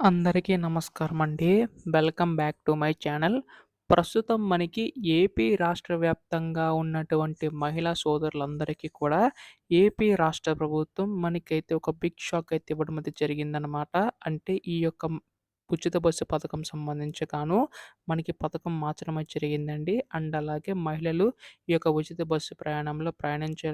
అందరికీ నమస్కారమండి. Welcome back to my channel. ప్రస్తుతం మనకి ఏపీ రాష్ట్ర వ్యాప్తంగా ఉన్నటువంటి మహిళా సోదరులందరికీ కూడా ఏపీ రాష్ట్ర ప్రభుత్వం మనకైతే ఒక బిగ్ షాక్ అయితే ఇవ్వడం అయితే జరిగిందనమాట. అంటే ఈ యొక్క ఉచిత బస్సు పథకం సంబంధించి మనకి పథకం మార్చడం అయితే జరిగిందండి. అండ్ అలాగే మహిళలు ఈ యొక్క ఉచిత బస్సు ప్రయాణంలో ప్రయాణించే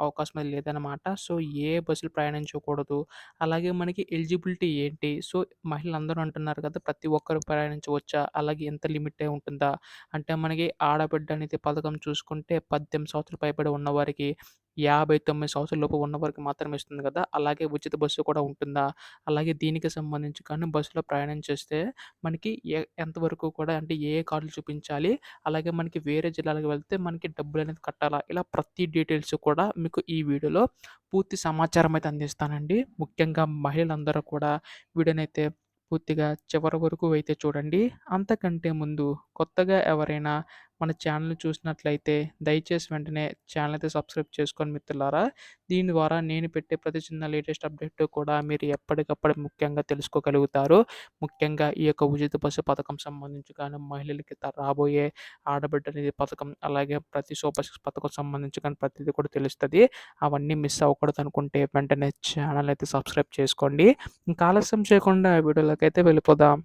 అవకాశం అయితే లేదనమాట. సో, ఏ బస్సులు ప్రయాణించకూడదు. అలాగే మనకి ఎలిజిబిలిటీ ఏంటి? సో, మహిళలందరూ అంటున్నారు కదా! ప్రతి ఒక్కరు ప్రయాణించవచ్చా? అలాగే ఎంత లిమిటే ఉంటుందా? అంటే మనకి ఆడబిడ్డ అనేది పథకం చూసుకుంటే 18 సంవత్సరాలు పైబడి ఉన్నవారికి, 59 సంవత్సరాల లోపు ఉన్నవారికి మాత్రమే ఇస్తుంది కదా! అలాగే ఉచిత బస్సు కూడా ఉంటుందా? అలాగే దీనికి సంబంధించి బస్సులో ప్రయాణం చేస్తే మనకి ఎంతవరకు కూడా అంటే ఏ ఏ కార్డులు చూపించాలి? అలాగే మనకి వేరే జిల్లాలకు వెళ్తే మనకి డబ్బులనేది కట్టాలా? ఇలా ప్రతి డీటెయిల్స్ కూడా మీకు ఈ వీడియోలో పూర్తి సమాచారం అయితే అందిస్తానండి. ముఖ్యంగా మహిళలందరూ కూడా వీడియోనైతే పూర్తిగా చివరి వరకు అయితే చూడండి. అంతకంటే ముందు కొత్తగా ఎవరైనా మన ఛానెల్‌ని చూసినట్లయితే దయచేసి వెంటనే ఛానెల్ అయితే సబ్స్క్రైబ్ చేసుకోండి మిత్రులారా. దీని ద్వారా నేను పెట్టే ప్రతి చిన్న లేటెస్ట్ అప్డేట్ కూడా మీరు ఎప్పటికప్పుడు ముఖ్యంగా తెలుసుకోగలుగుతారు. ముఖ్యంగా ఈ యొక్క ఉచిత బస్సు పథకం సంబంధించి మహిళలకి రాబోయే ఆడబిడ్డ నిధి పథకం, అలాగే ప్రతి సూపర్ సిక్స్ పథకం సంబంధించి ప్రతీది కూడా తెలుస్తది. అవన్నీ మిస్ అవ్వకూడదనుకుంటే వెంటనే ఛానెల్ అయితే సబ్స్క్రైబ్ చేసుకోండి. ఇంకా ఆలస్యం చేయకుండా వీడియోలోకైతే వెళ్ళిపోదాం.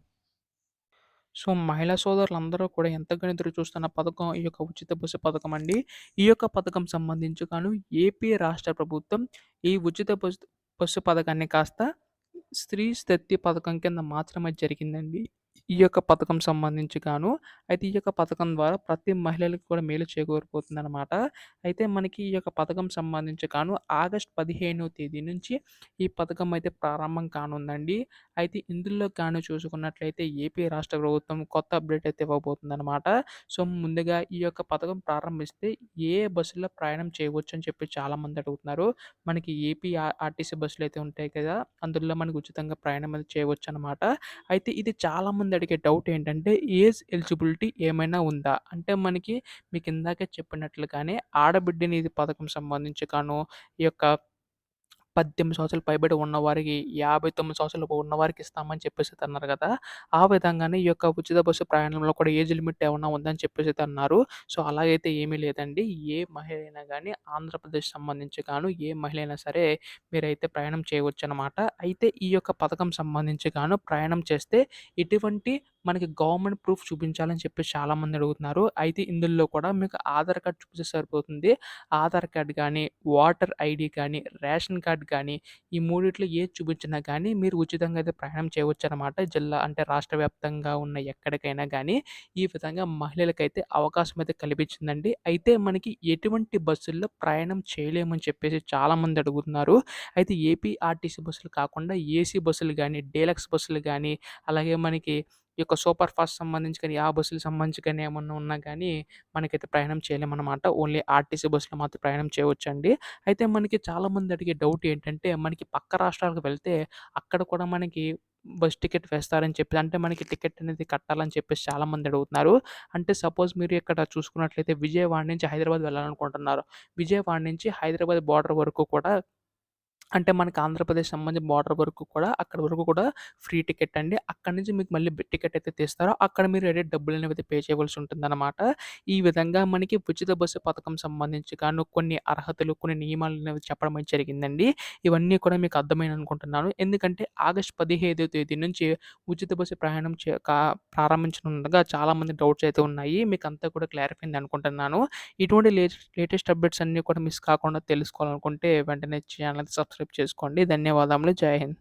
సో, మహిళా సోదరులందరూ కూడా ఎంతగానో ఎదురు చూస్తున్న పథకం ఈ యొక్క ఉచిత బస్సు పథకం అండి. ఈ యొక్క పథకం సంబంధించి ఏపీ రాష్ట్ర ప్రభుత్వం ఈ ఉచిత బస్సు పథకాన్ని కాస్త స్త్రీ శక్తి పథకం కింద మార్చడమే జరిగిందండి. ఈ యొక్క పథకం సంబంధించి అయితే ఈ యొక్క పథకం ద్వారా ప్రతి మహిళలకి కూడా మేలు చేకూరిపోతుందనమాట. అయితే మనకి ఈ యొక్క పథకం సంబంధించి ఆగస్ట్ 15వ తేదీ నుంచి ఈ పథకం అయితే ప్రారంభం కానుందండి. అయితే ఇందులో చూసుకున్నట్లయితే ఏపీ రాష్ట్ర ప్రభుత్వం కొత్త అప్డేట్ అయితే ఇవ్వబోతుందనమాట. సో, ముందుగా ఈ యొక్క పథకం ప్రారంభిస్తే ఏ బస్సుల్లో ప్రయాణం చేయవచ్చు అని చెప్పి చాలామంది అడుగుతున్నారు. మనకి ఏపీ ఆర్టీసీ బస్సులైతే ఉంటాయి కదా! అందులో మనకు ఉచితంగా ప్రయాణం అనేది చేయవచ్చనమాట. అయితే ఇది చాలామంది అడిగే డౌట్ ఏంటంటే ఏజ్ ఎలిజిబిలిటీ ఏమైనా ఉందా? అంటే మనకి మీకు ఇందాకే చెప్పినట్లుగానే ఆడబిడ్డ నిధి పథకం సంబంధించి ఈ యొక్క 18 సంవత్సరాలు పైబడి ఉన్నవారికి, 59 సంవత్సరాల లోపు ఉన్నవారికి ఇస్తామని చెప్పేసైతే అన్నారు గదా! ఆ విధంగానే ఈ యొక్క ఉచిత బస్సు ప్రయాణంలో కూడా ఏజ్ లిమిట్ ఏమన్నా ఉందని చెప్పేసైతే అన్నారు. సో, అలాగైతే ఏమీ లేదండి. ఏ మహిళ అయినా గాని ఆంధ్రప్రదేశ్ సంబంధించి ఏ మహిళ అయినా సరే మీరైతే ప్రయాణం చేయవచ్చనమాట. అయితే ఈ యొక్క పథకం సంబంధించి ప్రయాణం చేస్తే ఎటువంటి మనకి గవర్నమెంట్ ప్రూఫ్ చూపించాలని చెప్పేసి చాలామంది అడుగుతున్నారు. అయితే ఇందులో కూడా మీకు ఆధార్ కార్డ్ చూపిస్తే సరిపోతుంది. ఆధార్ కార్డ్ గానీ, ఓటర్ ఐడీ కానీ, రేషన్ కార్డ్ కానీ, ఈ మూడిట్లో ఏది చూపించినా గానీ మీరు ఉచితంగా అయితే ప్రయాణం చేయవచ్చనమాట. జిల్లా అంటే రాష్ట్ర వ్యాప్తంగా ఉన్న ఎక్కడికైనా గానీ, ఈ విధంగా మహిళలకైతే అవకాశం అయితే కల్పించిందండి. అయితే మనకి ఎటువంటి బస్సుల్లో ప్రయాణం చేయలేమని చెప్పేసి చాలామంది అడుగుతున్నారు. అయితే ఏపీ ఆర్టీసీ బస్సులు కాకుండా ఏసీ బస్సులు గానీ, డీలక్స్ బస్సులు గానీ, అలాగే మనకి ఈ యొక్క సూపర్ ఫాస్ట్ సంబంధించి ఆ బస్సులకు సంబంధించి ఏమన్నా ఉన్నా గానీ మనకైతే ప్రయాణం చేయలేమనమాట. ఓన్లీ ఆర్టీసీ బస్సులో మాత్రం ప్రయాణం చేయవచ్చండి. అయితే మనకి చాలామంది అడిగే డౌట్ ఏంటంటే, మనకి పక్క రాష్ట్రాలకు వెళ్తే అక్కడ కూడా మనకి బస్ టికెట్ వేస్తారని చెప్పి అంటే మనకి టికెట్ అనేది కట్టాలని చెప్పేసి చాలామంది అడుగుతున్నారు. అంటే సపోజ్ మీరు ఇక్కడ చూసుకున్నట్లయితే విజయవాడ నుంచి హైదరాబాద్ వెళ్ళాలనుకుంటున్నారు. విజయవాడ నుంచి హైదరాబాద్ బోర్డర్ వరకు కూడా అంటే మనకి ఆంధ్రప్రదేశ్ సంబంధించి బోర్డర్ వరకు కూడా అక్కడి వరకు కూడా ఫ్రీ టికెట్ అండి. అక్కడి నుంచి మీకు మళ్ళీ టికెట్ అయితే తీస్తారో అక్కడ మీరు ఏదైతే డబ్బులనేవి పే చేయవలసి ఉంటుందన్నమాట. ఈ విధంగా మనకి ఉచిత బస్సు పథకం సంబంధించి కొన్ని అర్హతలు, కొన్ని నియమాలనేవి చెప్పడం అయితే జరిగిందండి. ఇవన్నీ కూడా మీకు అర్థమైనయి అనుకుంటున్నాను. ఎందుకంటే ఆగస్ట్ 15వ తేదీ నుంచి ఉచిత బస్సు ప్రయాణం చే కా ప్రారంభించనుండగా చాలామంది డౌట్స్ అయితే ఉన్నాయి. మీకంతా కూడా క్లారిఫై అయింది అనుకుంటున్నాను. ఇటువంటి లేటెస్ట్ అప్డేట్స్ అన్నీ కూడా మిస్ కాకుండా తెలుసుకోవాలనుకుంటే వెంటనే ఛానెల్ సబ్స్క్రైబ్ చేసుకోండి. ధన్యవాదములు. జై హింద్.